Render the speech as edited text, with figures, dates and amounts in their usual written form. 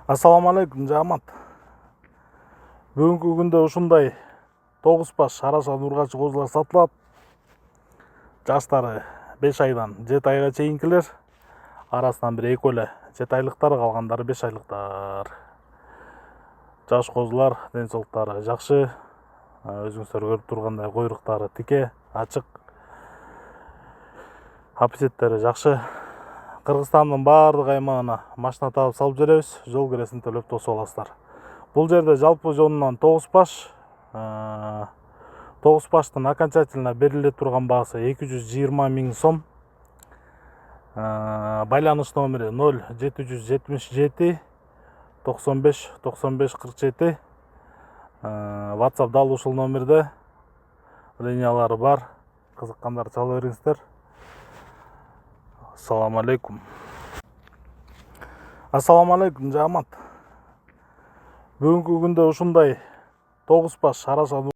Assalamu alaikum жамат. Бүгүнкү күндө ушундай 9 баш арашан ургачы козулар сатылат. Жаштары 5 айдан 7 айга чейинкилер. Арасынан бир экөө эле 7 айлыктар, калгандары 5 айлыктар. Жаш козулар, ден соолуктары жакшы. Өзүңүздөр көрүп тургандай койруктары тике, ачык. Аппетиттери жакшы. Кыргызстандын баардык аймагына машина таап салып беребиз. Жол киресин төлөп тосуп аласыздар. Бул жерде жалпы жонунан 9 баш. 9 баштын окончательно бериле турган баасы 220 000 сом. Байланыш номери 0777 95 95 47. WhatsApp дал ушул номерде. Линиялары бар. Кызыккандар чала бериңиздер. Assalamu alaikum. Assalamu alaikum жамат. Бүгүнкү күндө ушундай 9 баш арашан